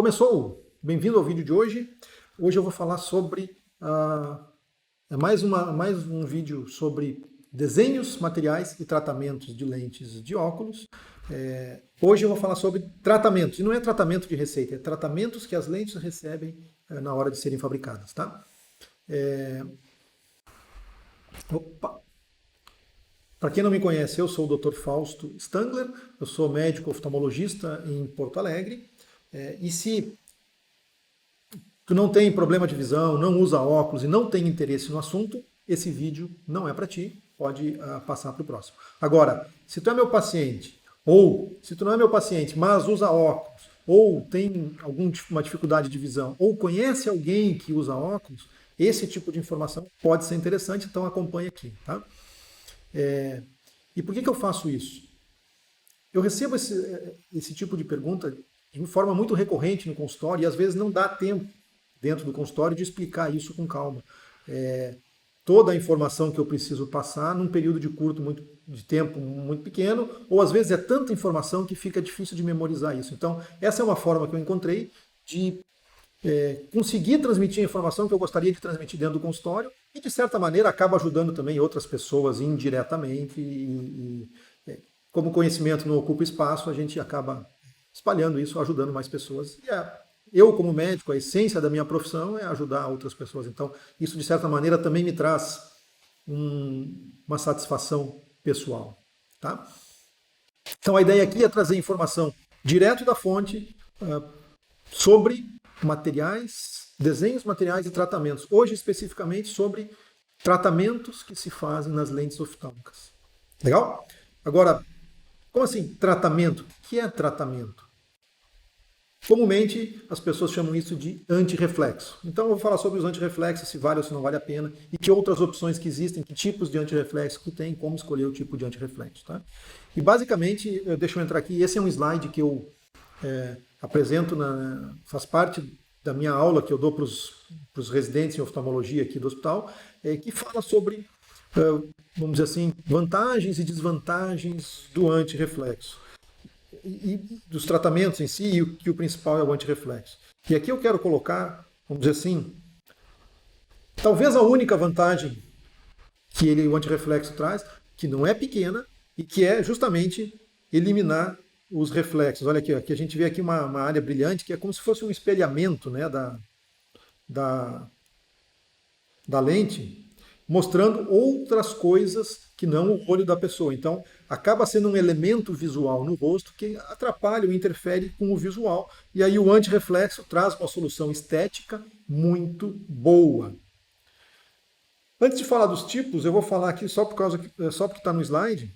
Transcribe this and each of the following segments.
Começou! Bem-vindo ao vídeo de hoje. Hoje eu vou falar sobre mais um vídeo sobre desenhos, materiais e tratamentos de lentes de óculos. Hoje eu vou falar sobre tratamentos, e não é tratamento de receita, é tratamentos que as lentes recebem na hora de serem fabricadas, tá? Para quem não me conhece, eu sou o Dr. Fausto Stangler, eu sou médico oftalmologista em Porto Alegre. E se tu não tem problema de visão, não usa óculos e não tem interesse no assunto, esse vídeo não é para ti, pode passar para o próximo. Agora, se tu é meu paciente, ou se tu não é meu paciente, mas usa óculos, ou tem alguma dificuldade de visão, ou conhece alguém que usa óculos, esse tipo de informação pode ser interessante, então acompanhe aqui, tá? E por que eu faço isso? Eu recebo esse tipo de pergunta de forma muito recorrente no consultório e às vezes não dá tempo dentro do consultório de explicar isso com calma. Toda a informação que eu preciso passar num período de tempo muito pequeno, ou às vezes é tanta informação que fica difícil de memorizar isso. Então, essa é uma forma que eu encontrei de conseguir transmitir a informação que eu gostaria de transmitir dentro do consultório e, de certa maneira, acaba ajudando também outras pessoas indiretamente. Como o conhecimento não ocupa espaço, a gente acaba espalhando isso, ajudando mais pessoas. Eu, como médico, a essência da minha profissão é ajudar outras pessoas. Então, isso, de certa maneira, também me traz uma satisfação pessoal. Tá? Então, a ideia aqui é trazer informação direto da fonte sobre materiais, desenhos, materiais e tratamentos. Hoje, especificamente, sobre tratamentos que se fazem nas lentes oftálmicas. Legal? Agora, como assim tratamento? O que é tratamento? Comumente, as pessoas chamam isso de antirreflexo. Então, eu vou falar sobre os antirreflexos, se vale ou se não vale a pena, e que outras opções que existem, que tipos de antirreflexo que tem, como escolher o tipo de antirreflexo. Tá? E, basicamente, deixa eu entrar aqui, esse é um slide que eu apresento, faz parte da minha aula que eu dou para os residentes em oftalmologia aqui do hospital, que fala sobre, vamos dizer assim, vantagens e desvantagens do antirreflexo. E dos tratamentos em si, e que o principal é o antirreflexo. E aqui eu quero colocar, vamos dizer assim, talvez a única vantagem que o antirreflexo traz, que não é pequena, e que é justamente eliminar os reflexos. Olha aqui, aqui a gente vê aqui uma área brilhante, que é como se fosse um espelhamento, né, da lente, mostrando outras coisas que não o olho da pessoa. Então, acaba sendo um elemento visual no rosto que atrapalha ou interfere com o visual. E aí o antirreflexo traz uma solução estética muito boa. Antes de falar dos tipos, eu vou falar aqui só porque está no slide.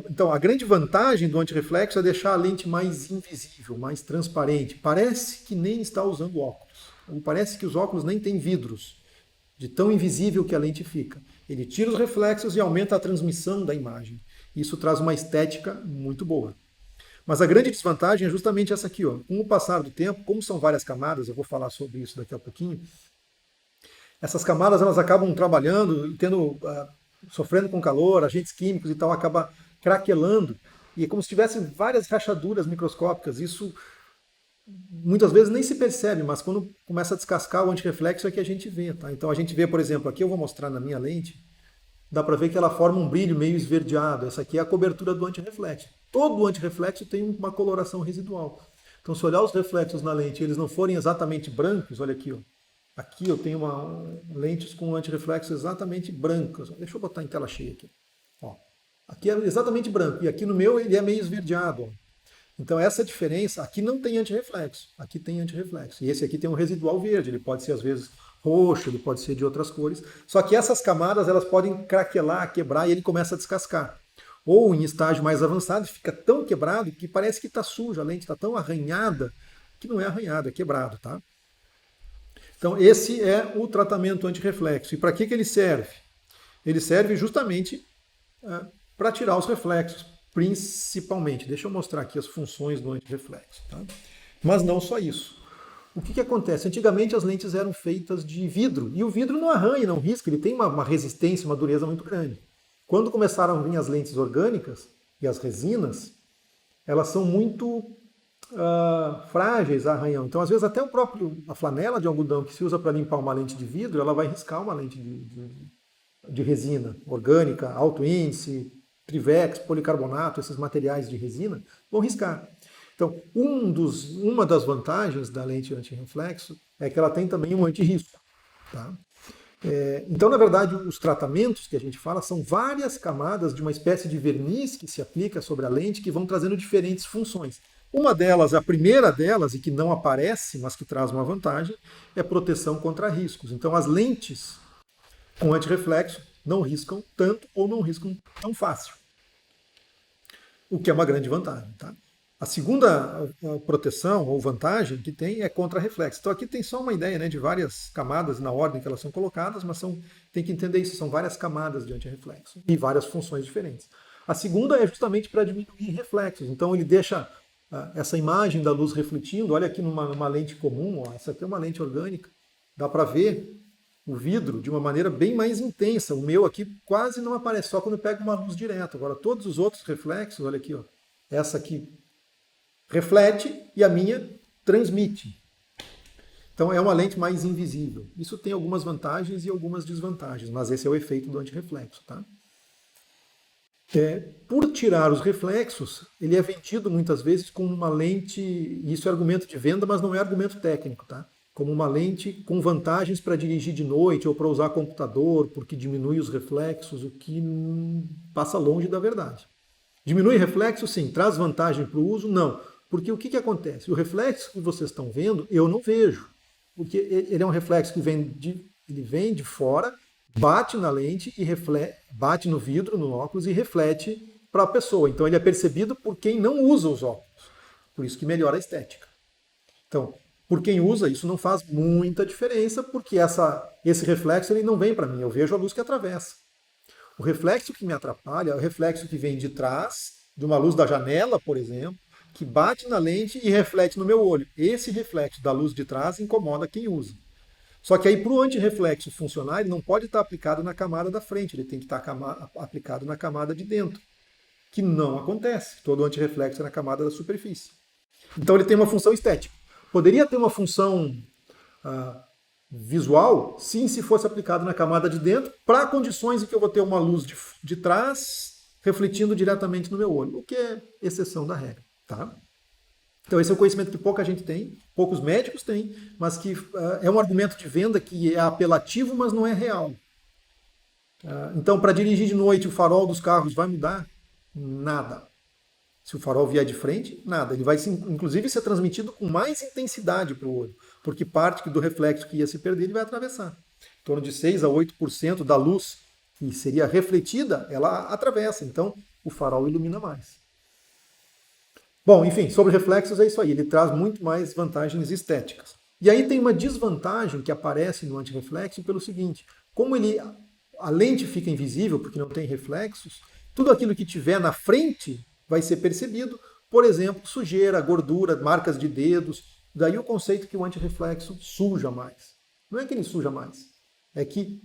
Então, a grande vantagem do antirreflexo é deixar a lente mais invisível, mais transparente. Parece que nem está usando óculos. Parece que os óculos nem têm vidros, de tão invisível que a lente fica. Ele tira os reflexos e aumenta a transmissão da imagem. Isso traz uma estética muito boa. Mas a grande desvantagem é justamente essa aqui. Ó. Com o passar do tempo, como são várias camadas, eu vou falar sobre isso daqui a pouquinho, essas camadas elas acabam trabalhando, sofrendo com calor, agentes químicos e tal, acaba craquelando. E é como se tivesse várias rachaduras microscópicas. Isso muitas vezes nem se percebe, mas quando começa a descascar o antirreflexo é que a gente vê. Tá? Então a gente vê, por exemplo, aqui eu vou mostrar na minha lente, dá para ver que ela forma um brilho meio esverdeado. Essa aqui é a cobertura do antirreflexo. Todo antirreflexo tem uma coloração residual. Então se olhar os reflexos na lente e eles não forem exatamente brancos, olha aqui, ó. Aqui eu tenho lentes com antirreflexo exatamente brancas. Deixa eu botar em tela cheia aqui. Ó. Aqui é exatamente branco e aqui no meu ele é meio esverdeado. Ó. Então essa diferença, aqui não tem antirreflexo, aqui tem antirreflexo. E esse aqui tem um residual verde, ele pode ser às vezes roxo, ele pode ser de outras cores. Só que essas camadas elas podem craquelar, quebrar e ele começa a descascar. Ou em estágio mais avançado, fica tão quebrado que parece que está suja, a lente está tão arranhada, que não é arranhado, é quebrado. Tá? Então esse é o tratamento antirreflexo. E para que ele serve? Ele serve justamente para tirar os reflexos, principalmente. Deixa eu mostrar aqui as funções do antirreflexo. Tá? Mas não só isso. O que acontece? Antigamente as lentes eram feitas de vidro, e o vidro não arranha, não risca, ele tem uma resistência, uma dureza muito grande. Quando começaram a vir as lentes orgânicas e as resinas, elas são muito frágeis a arranhão. Então, às vezes, até a flanela de algodão que se usa para limpar uma lente de vidro, ela vai riscar uma lente de resina orgânica, alto índice, Trivex, policarbonato, esses materiais de resina, vão riscar. Então, uma das vantagens da lente anti-reflexo é que ela tem também um anti-risco. Tá? Então, na verdade, os tratamentos que a gente fala são várias camadas de uma espécie de verniz que se aplica sobre a lente que vão trazendo diferentes funções. Uma delas, a primeira delas, e que não aparece, mas que traz uma vantagem, é proteção contra riscos. Então, as lentes com antirreflexo não riscam tanto ou não riscam tão fácil, o que é uma grande vantagem. Tá? A segunda proteção ou vantagem que tem é contra reflexo. Então aqui tem só uma ideia, né, de várias camadas na ordem que elas são colocadas, mas tem que entender isso, são várias camadas de antirreflexo e várias funções diferentes. A segunda é justamente para diminuir reflexos. Então ele deixa essa imagem da luz refletindo, olha aqui numa lente comum, ó, essa aqui é uma lente orgânica, dá para ver o vidro de uma maneira bem mais intensa. O meu aqui quase não aparece, só quando eu pego uma luz direta. Agora todos os outros reflexos, olha aqui, ó, essa aqui reflete e a minha transmite. Então é uma lente mais invisível. Isso tem algumas vantagens e algumas desvantagens, mas esse é o efeito do antirreflexo. Tá? Por tirar os reflexos, ele é vendido muitas vezes como uma lente, e isso é argumento de venda, mas não é argumento técnico, tá? Como uma lente com vantagens para dirigir de noite ou para usar computador, porque diminui os reflexos, o que passa longe da verdade. Diminui reflexo, sim. Traz vantagem para o uso? Não. Porque o que acontece? O reflexo que vocês estão vendo, eu não vejo. Porque ele é um reflexo que vem de fora, bate na lente e bate no vidro, no óculos e reflete para a pessoa. Então ele é percebido por quem não usa os óculos. Por isso que melhora a estética. Então, por quem usa, isso não faz muita diferença, porque esse reflexo ele não vem para mim, eu vejo a luz que atravessa. O reflexo que me atrapalha é o reflexo que vem de trás, de uma luz da janela, por exemplo, que bate na lente e reflete no meu olho. Esse reflexo da luz de trás incomoda quem usa. Só que aí, para o antirreflexo funcionar, ele não pode estar aplicado na camada da frente, ele tem que estar aplicado na camada de dentro, que não acontece. Todo antirreflexo é na camada da superfície. Então ele tem uma função estética. Poderia ter uma função visual, sim, se fosse aplicado na camada de dentro, para condições em que eu vou ter uma luz de trás refletindo diretamente no meu olho, o que é exceção da regra. Tá? Então esse é um conhecimento que pouca gente tem, poucos médicos têm, mas que é um argumento de venda que é apelativo, mas não é real. Então, para dirigir de noite, o farol dos carros vai mudar? Nada. Se o farol vier de frente, nada. Ele vai, inclusive, ser transmitido com mais intensidade para o olho, porque parte do reflexo que ia se perder, ele vai atravessar. Em torno de 6 a 8% da luz que seria refletida, ela atravessa. Então, o farol ilumina mais. Bom, enfim, sobre reflexos é isso aí. Ele traz muito mais vantagens estéticas. E aí tem uma desvantagem que aparece no antirreflexo pelo seguinte: como a lente fica invisível porque não tem reflexos, tudo aquilo que tiver na frente vai ser percebido, por exemplo, sujeira, gordura, marcas de dedos. Daí o conceito que o antirreflexo suja mais. Não é que ele suja mais, é que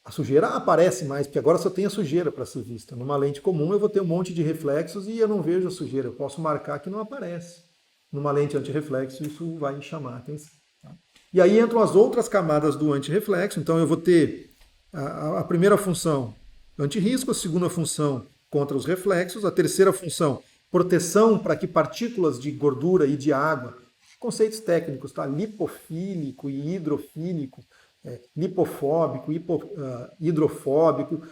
a sujeira aparece mais, porque agora só tem a sujeira para ser vista. Numa lente comum eu vou ter um monte de reflexos e eu não vejo a sujeira. Eu posso marcar que não aparece. Numa lente antirreflexo isso vai chamar a atenção. Tá? E aí entram as outras camadas do antirreflexo. Então eu vou ter a primeira função, antirrisco, a segunda função, contra os reflexos, a terceira função, proteção para que partículas de gordura e de água, conceitos técnicos, tá? Lipofílico e hidrofílico, lipofóbico, hidrofóbico,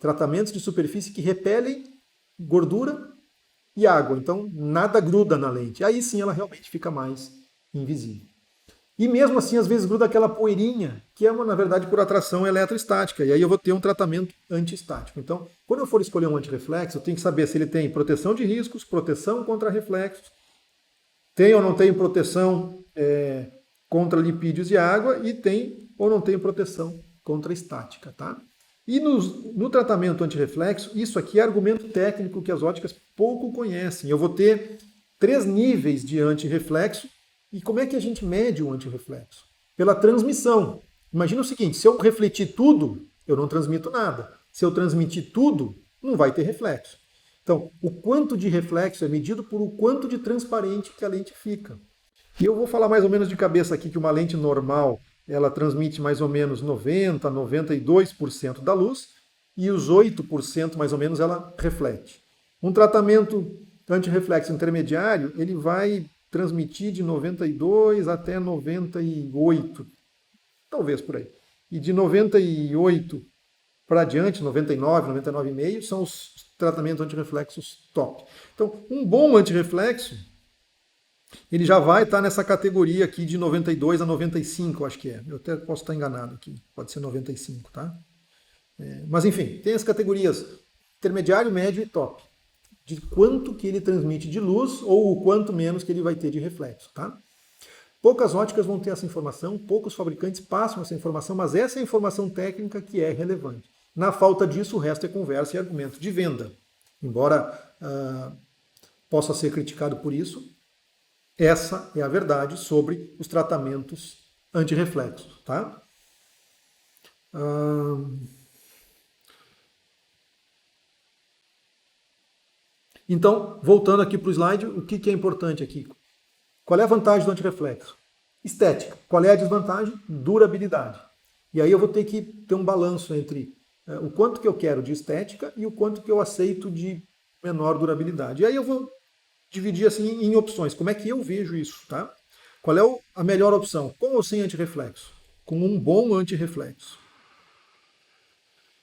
tratamentos de superfície que repelem gordura e água. Então, nada gruda na lente. Aí sim ela realmente fica mais invisível. E mesmo assim, às vezes gruda aquela poeirinha, que é, na verdade, por atração eletrostática. E aí eu vou ter um tratamento antiestático. Então, quando eu for escolher um antirreflexo, eu tenho que saber se ele tem proteção de riscos, proteção contra reflexos, tem ou não tem proteção contra lipídios e água, e tem ou não tem proteção contra estática. Tá? E no tratamento antirreflexo, isso aqui é argumento técnico que as óticas pouco conhecem. Eu vou ter 3 níveis de antirreflexo. E como é que a gente mede o antirreflexo? Pela transmissão. Imagina o seguinte, se eu refletir tudo, eu não transmito nada. Se eu transmitir tudo, não vai ter reflexo. Então, o quanto de reflexo é medido por o quanto de transparente que a lente fica. E eu vou falar mais ou menos de cabeça aqui que uma lente normal, ela transmite mais ou menos 90, 92% da luz e os 8% mais ou menos ela reflete. Um tratamento antirreflexo intermediário, ele vai transmitir de 92 até 98, talvez por aí. E de 98 para adiante, 99, 99,5, são os tratamentos antirreflexos top. Então, um bom antirreflexo, ele já vai estar nessa categoria aqui de 92 a 95, acho que é. Eu até posso estar enganado aqui, pode ser 95, tá? Mas enfim, tem as categorias intermediário, médio e top. De quanto que ele transmite de luz ou o quanto menos que ele vai ter de reflexo, tá? Poucas óticas vão ter essa informação, poucos fabricantes passam essa informação, mas essa é a informação técnica que é relevante. Na falta disso, o resto é conversa e argumento de venda. Embora possa ser criticado por isso, essa é a verdade sobre os tratamentos antirreflexos, tá? Então, voltando aqui para o slide, o que é importante aqui? Qual é a vantagem do antirreflexo? Estética. Qual é a desvantagem? Durabilidade. E aí eu vou ter que ter um balanço entre o quanto que eu quero de estética e o quanto que eu aceito de menor durabilidade. E aí eu vou dividir assim em opções. Como é que eu vejo isso, tá? Qual é a melhor opção? Com ou sem antirreflexo? Com um bom antirreflexo.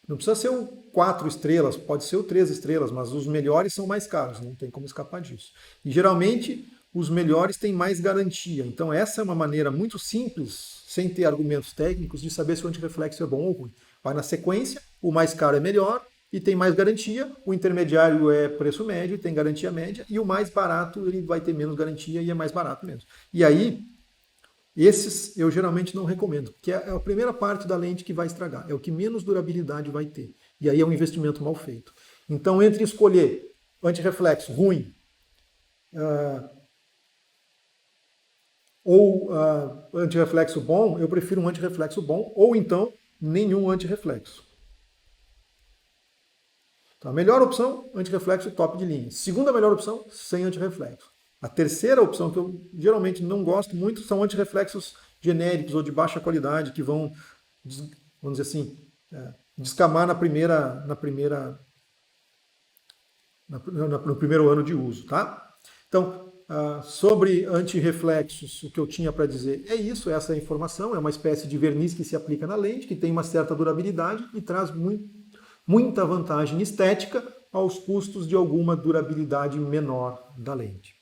Não precisa ser o 4 estrelas, pode ser o 3 estrelas, mas os melhores são mais caros, não tem como escapar disso. E geralmente os melhores têm mais garantia. Então essa é uma maneira muito simples, sem ter argumentos técnicos, de saber se o antirreflexo é bom ou ruim. Vai na sequência, o mais caro é melhor e tem mais garantia, o intermediário é preço médio e tem garantia média, e o mais barato ele vai ter menos garantia e é mais barato mesmo. E aí, esses eu geralmente não recomendo, porque é a primeira parte da lente que vai estragar, é o que menos durabilidade vai ter. E aí é um investimento mal feito. Então, entre escolher antirreflexo ruim ou antirreflexo bom, eu prefiro um antirreflexo bom, ou então nenhum antirreflexo. Então, a melhor opção, antirreflexo top de linha. Segunda melhor opção, sem antirreflexo. A terceira opção, que eu geralmente não gosto muito, são antirreflexos genéricos ou de baixa qualidade, que vão, vamos dizer assim, descamar no primeiro ano de uso, tá? Então, sobre antirreflexos, o que eu tinha para dizer é isso, essa é a informação, é uma espécie de verniz que se aplica na lente, que tem uma certa durabilidade e traz muita vantagem estética aos custos de alguma durabilidade menor da lente.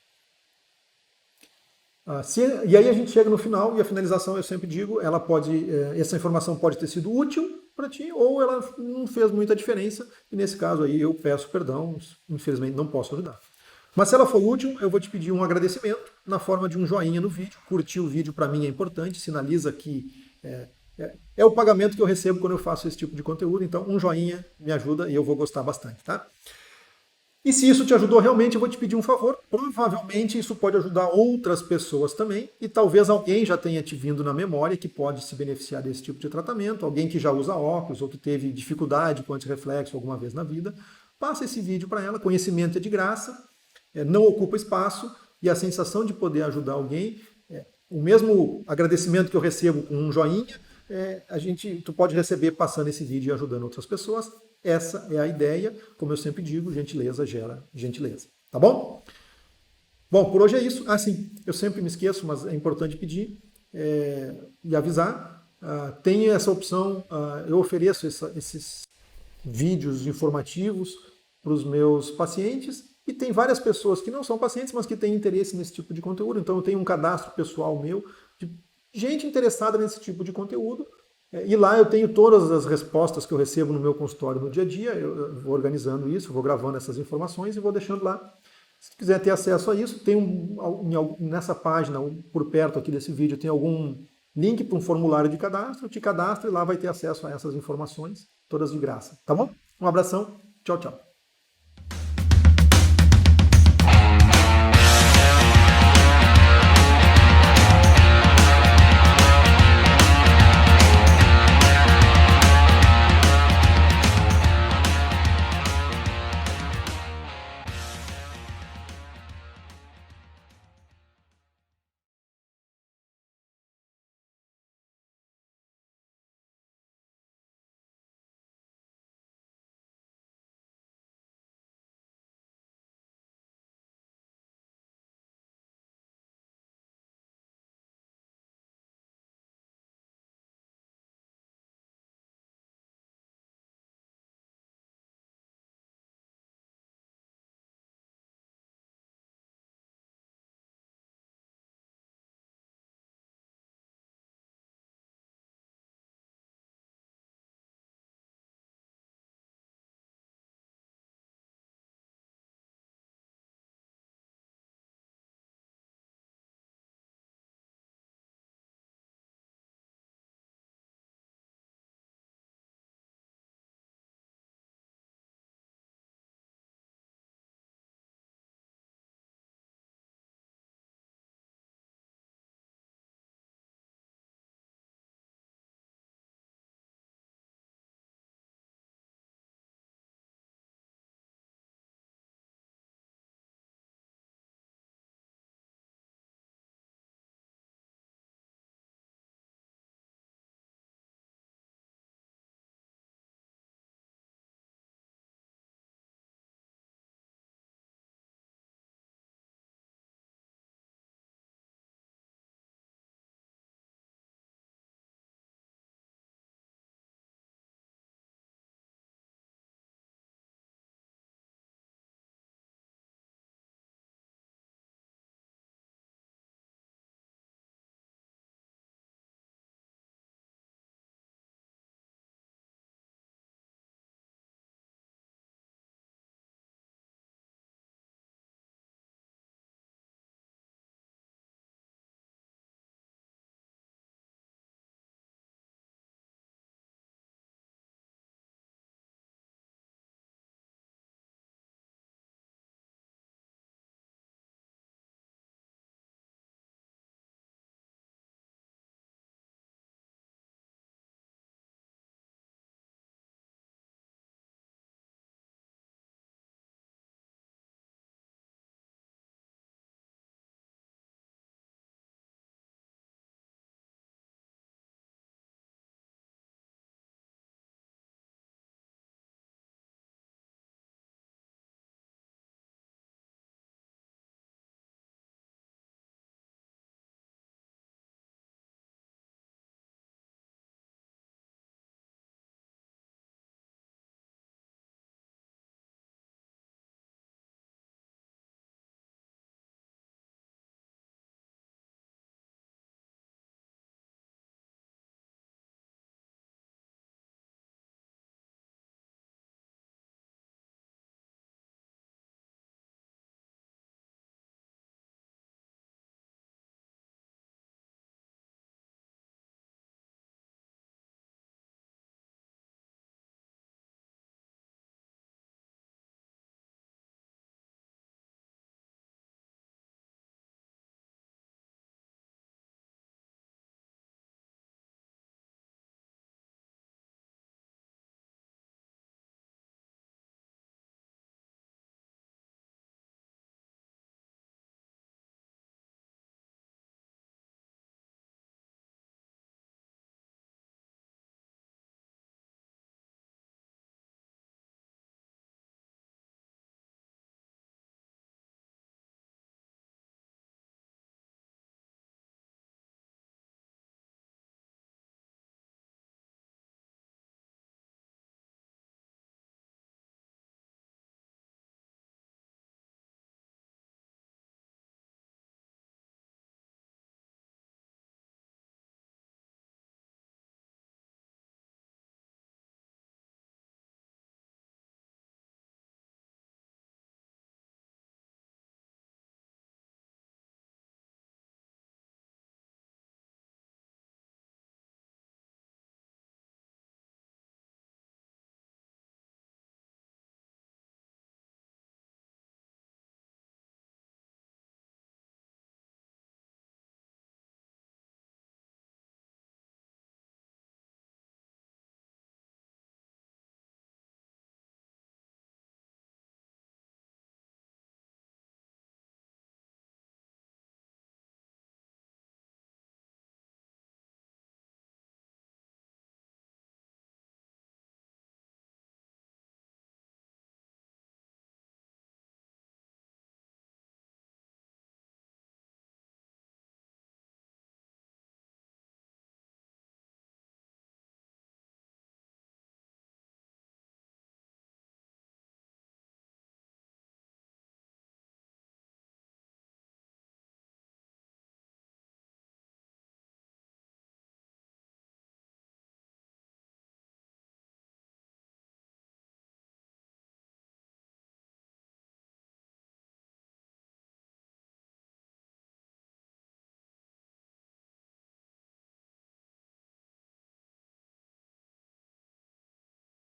E aí a gente chega no final e a finalização, eu sempre digo, essa informação pode ter sido útil para ti ou ela não fez muita diferença e nesse caso aí eu peço perdão, infelizmente não posso ajudar. Mas se ela for útil, eu vou te pedir um agradecimento na forma de um joinha no vídeo. Curtir o vídeo para mim é importante, sinaliza que é o pagamento que eu recebo quando eu faço esse tipo de conteúdo, então um joinha me ajuda e eu vou gostar bastante, tá? E se isso te ajudou realmente, eu vou te pedir um favor. Provavelmente isso pode ajudar outras pessoas também, e talvez alguém já tenha te vindo na memória que pode se beneficiar desse tipo de tratamento, alguém que já usa óculos ou que teve dificuldade com antirreflexo alguma vez na vida. Passa esse vídeo para ela, conhecimento é de graça, não ocupa espaço, e a sensação de poder ajudar alguém, o mesmo agradecimento que eu recebo com um joinha, tu pode receber passando esse vídeo e ajudando outras pessoas. Essa é a ideia. Como eu sempre digo, gentileza gera gentileza. Tá bom? Bom, por hoje é isso. Sim, eu sempre me esqueço, mas é importante pedir e avisar. Tem essa opção, eu ofereço esses vídeos informativos para os meus pacientes e tem várias pessoas que não são pacientes, mas que têm interesse nesse tipo de conteúdo. Então eu tenho um cadastro pessoal meu de gente interessada nesse tipo de conteúdo. E lá eu tenho todas as respostas que eu recebo no meu consultório no dia a dia, eu vou organizando isso, vou gravando essas informações e vou deixando lá. Se quiser ter acesso a isso, tem nessa página, por perto aqui desse vídeo, tem algum link para um formulário de cadastro, te cadastra e lá vai ter acesso a essas informações, todas de graça. Tá bom? Um abração, tchau, tchau.